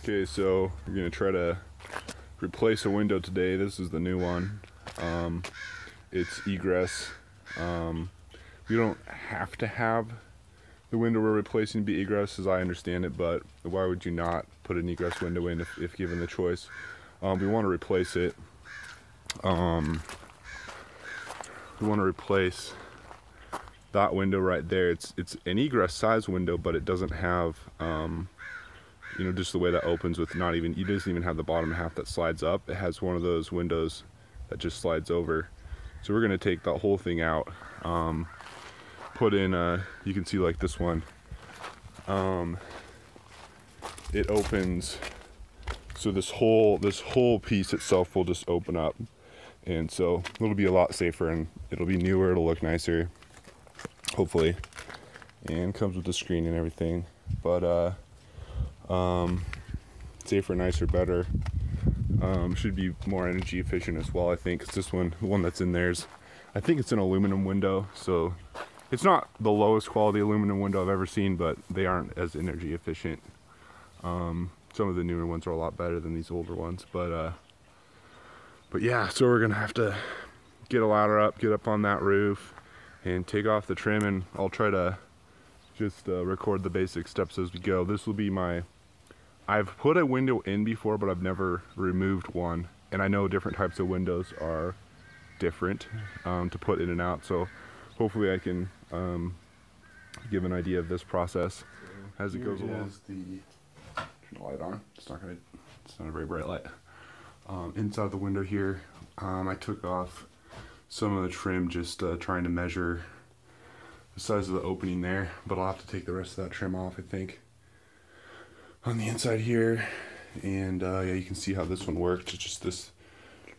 Okay, so we're gonna try to replace a window today. This is the new one. It's egress. We don't have to have the window we're replacing be egress, as I understand it, but why would you not put an egress window in if given the choice? We want to replace it. We want to replace that window right there. It's an egress size window, but it doesn't have you know, just the way that opens with not even, it doesn't even have the bottom half that slides up. It has one of those windows that just slides over. So we're gonna take that whole thing out, put in you can see like this one, it opens, so this whole piece itself will just open up, and so it'll be a lot safer and it'll be newer, it'll look nicer, hopefully, and comes with the screen and everything. But safer, nicer, better. Should be more energy efficient as well, I think, because this one, the one that's in there's, I think it's an aluminum window, so it's not the lowest quality aluminum window I've ever seen, but they aren't as energy efficient. Some of the newer ones are a lot better than these older ones, but yeah, so we're gonna have to get a ladder up, get up on that roof, and take off the trim, and I'll try to just record the basic steps as we go. This will be my, I've put a window in before, but I've never removed one, and I know different types of windows are different to put in and out, so hopefully I can give an idea of this process as it goes along. Turn the light on. It's not a very bright light. Inside the window here, I took off some of the trim, just trying to measure the size of the opening there, but I'll have to take the rest of that trim off, I think, on the inside here. And yeah, you can see how this one worked. It's just this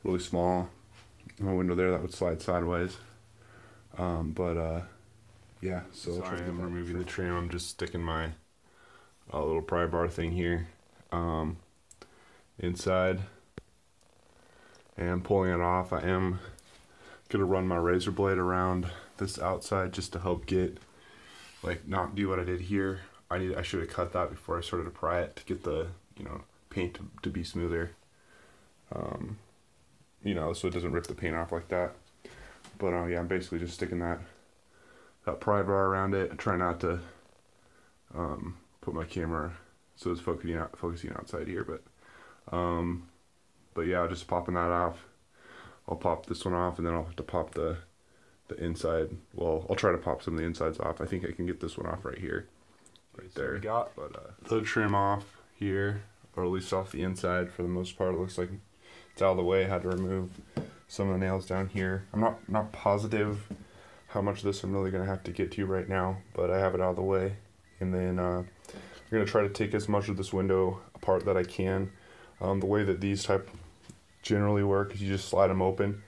really small window there that would slide sideways. Yeah, so sorry, I'm removing the trim. I'm just sticking my little pry bar thing here inside and pulling it off. I am gonna run my razor blade around this outside just to help get, like, not do what I did here. I should have cut that before I started to pry it to get the, you know, paint to be smoother, you know, so it doesn't rip the paint off like that. But yeah, I'm basically just sticking that pry bar around it. I try not to put my camera so it's focusing outside here, but yeah, just popping that off. I'll pop this one off, and then I'll have to pop the inside. Well, I'll try to pop some of the insides off. I think I can get this one off right here, right there. So got the trim off here, or at least off the inside for the most part. It looks like it's out of the way. I had to remove some of the nails down here. I'm not positive how much of this I'm really gonna have to get to right now, but I have it out of the way. And then I'm gonna try to take as much of this window apart that I can. The way that these type generally work is you just slide them open,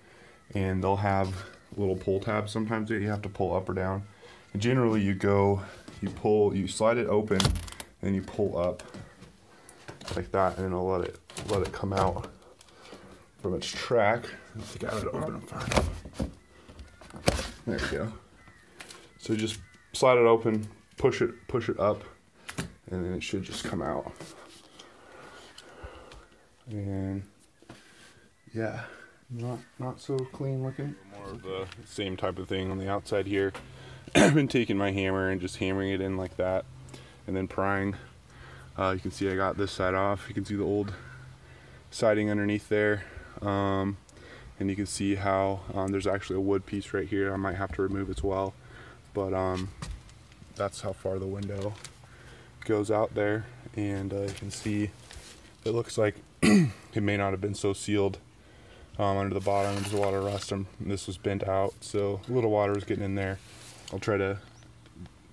and they'll have little pull tabs sometimes that you have to pull up or down. And generally you slide it open, and you pull up like that, and it'll let it come out from its track. I think I have it open. There we go. So just slide it open, push it up, and then it should just come out. And yeah, not so clean looking. More of the same type of thing on the outside here. I've been taking my hammer and just hammering it in like that, and then prying. You can see I got this side off. You can see the old siding underneath there, and you can see how there's actually a wood piece right here I might have to remove as well, but that's how far the window goes out there. And you can see it looks like it may not have been so sealed under the bottom. There's a lot of rust, and this was bent out, so a little water was getting in there. I'll try to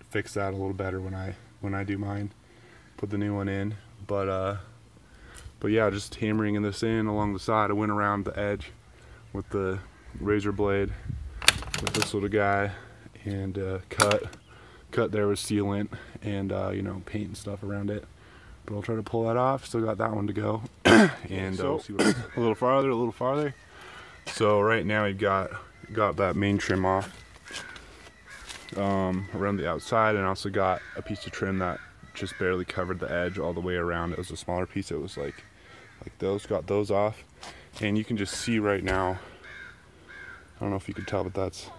fix that a little better when I do mine, put the new one in. But yeah, just hammering this in along the side. I went around the edge with the razor blade with this little guy, and cut there with sealant and you know, paint and stuff around it. But I'll try to pull that off. Still got that one to go. And we'll see what a little farther. So right now we've got that main trim off around the outside, and also got a piece of trim that just barely covered the edge all the way around. It was a smaller piece. It was like those, got those off. And you can just see right now, I don't know if you can tell, but that's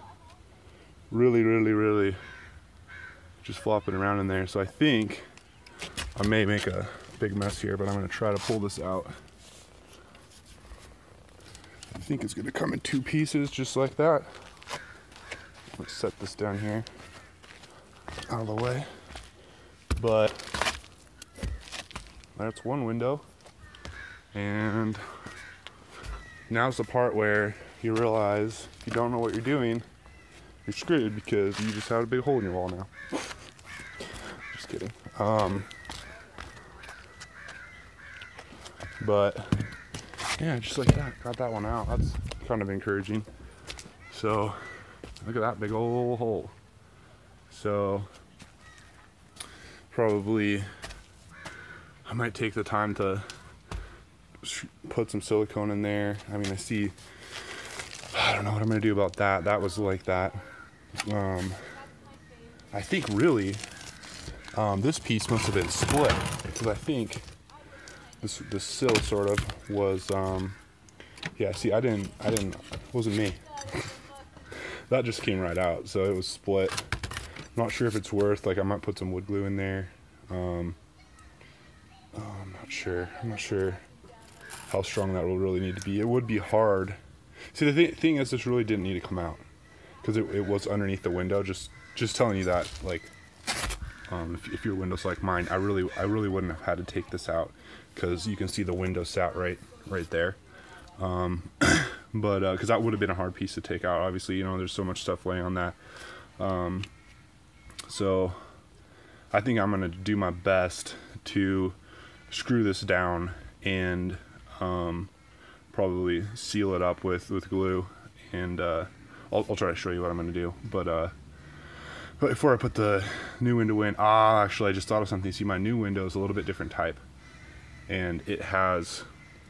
really just flopping around in there. So I think I may make a big mess here, but I'm gonna try to pull this out. I think it's gonna come in 2 pieces just like that. Let's set this down here out of the way. But that's one window. And now's the part where you realize if you don't know what you're doing, you're screwed, because you just have a big hole in your wall now. Just kidding. But yeah, just like that, got that one out. That's kind of encouraging. So look at that big old hole. So probably I might take the time to put some silicone in there. I mean, I don't know what I'm gonna do about that. That was like that. I think really this piece must have been split, because I think this sill sort of was yeah, see, it wasn't me. That just came right out, so it was split. I'm not sure if it's worth, like, I might put some wood glue in there. I'm not sure how strong that will really need to be. It would be hard. See, the thing is, this really didn't need to come out, because it was underneath the window. Just telling you that, like, if your window's like mine, I really wouldn't have had to take this out, because you can see the window sat right there. But because that would have been a hard piece to take out. Obviously, you know, there's so much stuff laying on that. So I think I'm gonna do my best to screw this down and probably seal it up with glue, and I'll try to show you what I'm gonna do. But before I put the new window in, actually I just thought of something. See, my new window is a little bit different type, and it has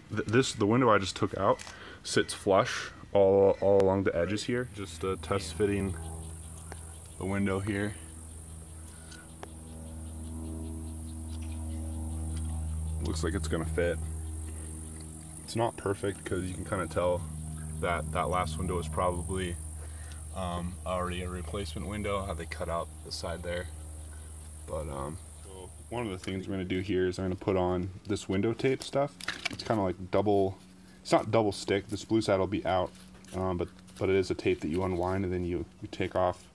the window I just took out sits flush all along the edges here. Just test fitting the window here. Looks like it's gonna fit. It's not perfect, because you can kind of tell that last window is probably already a replacement window, how they cut out the side there. But so one of the things we're going to do here is I'm going to put on this window tape stuff. It's kind of like it's not double stick. This blue side will be out, but it is a tape that you unwind, and then you take off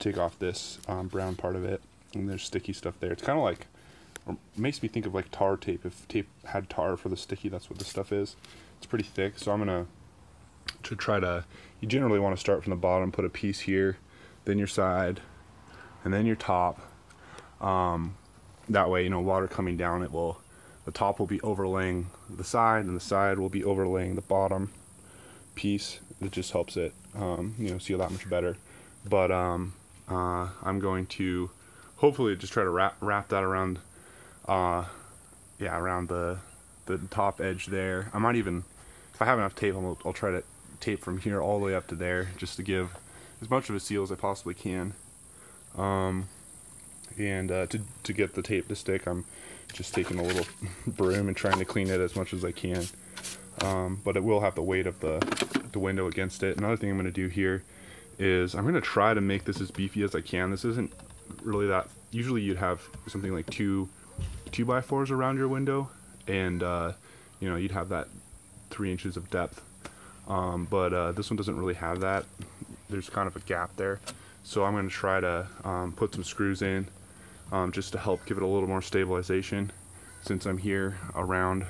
this brown part of it, and there's sticky stuff there. It's kind of like, or makes me think of like tar tape. If tape had tar for the sticky, that's what this stuff is. It's pretty thick, so I'm gonna try to, you generally want to start from the bottom, put a piece here, then your side, and then your top. That way, you know, water coming down, the top will be overlaying the side, and the side will be overlaying the bottom piece. It just helps it, you know, seal that much better. But I'm going to hopefully just try to wrap that around, around the top edge there. I might even, if I have enough tape, I'll try to tape from here all the way up to there, just to give as much of a seal as I possibly can. And to get the tape to stick, I'm just taking a little broom and trying to clean it as much as I can. But it will have the weight of the window against it. Another thing I'm going to do here is I'm going to try to make this as beefy as I can. This isn't really that, usually you'd have something like 2x4s around your window, and you know, you'd have that 3 inches of depth. But this one doesn't really have that. There's kind of a gap there. So I'm going to try to put some screws in, just to help give it a little more stabilization, since I'm here around.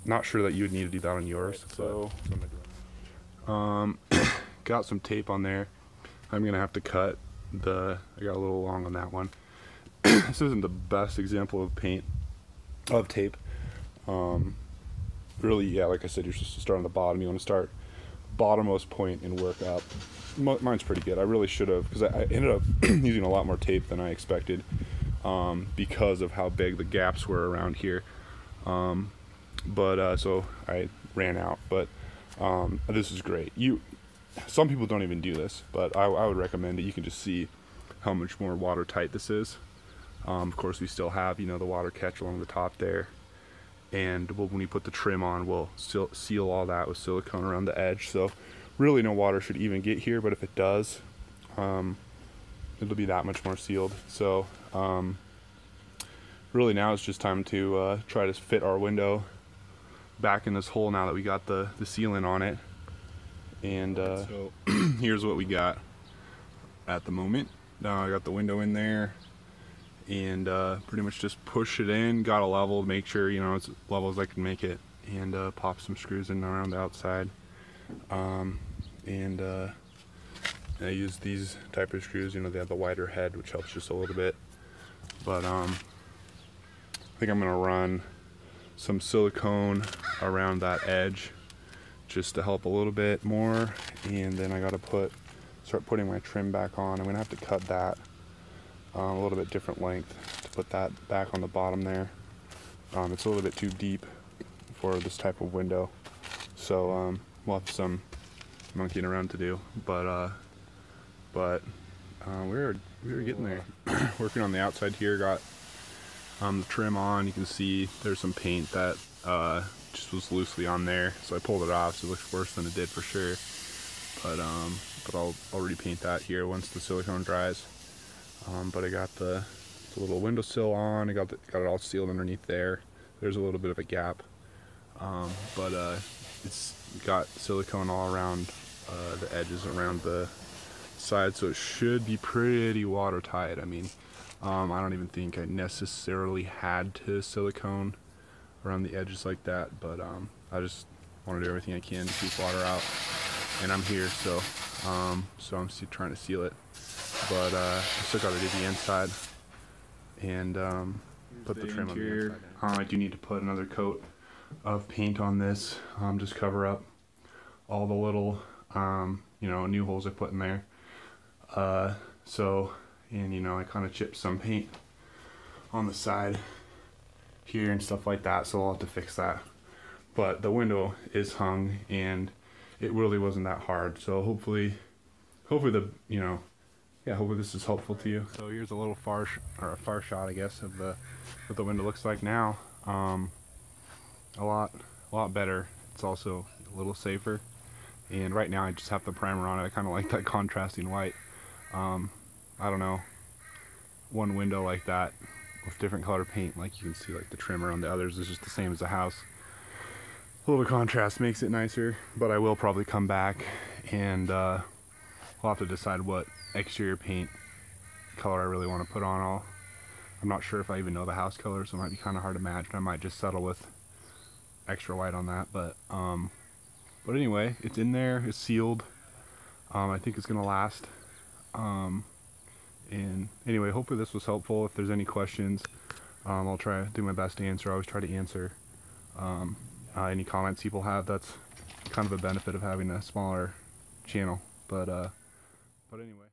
Not sure that you would need to do that on yours. So got some tape on there. I'm going to have to cut I got a little long on that one. This isn't the best example of tape. Really, yeah, like I said, you're supposed to start on the bottom. You want to start bottommost point and work up. Mine's pretty good. I really should have, because I ended up using a lot more tape than I expected, because of how big the gaps were around here. So I ran out. But this is great. Some people don't even do this, but I would recommend it. You can just see how much more watertight this is. Of course, we still have, you know, the water catch along the top there. And when we put the trim on, we'll still seal all that with silicone around the edge. So really no water should even get here, but if it does, it'll be that much more sealed. So really now it's just time to try to fit our window back in this hole now that we got the sealant on it. And so here's what we got at the moment. Now I got the window in there, and pretty much just push it in, got a level to make sure, you know, it's level as I can make it, and pop some screws in around the outside. I use these type of screws, you know, they have the wider head, which helps just a little bit. But I think I'm gonna run some silicone around that edge just to help a little bit more, and then I gotta start putting my trim back on. I'm gonna have to cut that a little bit different length to put that back on the bottom there. It's a little bit too deep for this type of window, so we'll have some monkeying around to do, but we're getting there. Working on the outside here, got the trim on. You can see there's some paint that just was loosely on there, so I pulled it off, so it looks worse than it did for sure. But I'll repaint that here once the silicone dries. But I got the little windowsill on. I got it all sealed underneath there. There's a little bit of a gap, but it's got silicone all around the edges, around the side, so it should be pretty watertight. I mean, I don't even think I necessarily had to silicone around the edges like that, but I just want to do everything I can to keep water out, and I'm here, so I'm still trying to seal it. But I still got to do the inside and put the trim on the inside. I do need to put another coat of paint on this, just cover up all the little you know, new holes I put in there. And you know, I kind of chipped some paint on the side here and stuff like that, so I'll have to fix that. But the window is hung, and it really wasn't that hard, so hopefully hopefully this is helpful to you. So here's a little far shot, I guess, of what the window looks like now. A lot better. It's also a little safer, and right now I just have the primer on it. I kind of like that contrasting white. I don't know, one window like that with different color paint, like you can see, like the trim around the others is just the same as the house. A little contrast makes it nicer, but I will probably come back and we'll have to decide what exterior paint color I really want to put on. I'm not sure if I even know the house color, so it might be kind of hard to match. I might just settle with extra white on that, but anyway, it's in there, it's sealed. I think it's gonna last. And anyway, hopefully this was helpful. If there's any questions, I'll try to do my best to answer. I always try to answer any comments people have. That's kind of a benefit of having a smaller channel, but anyway.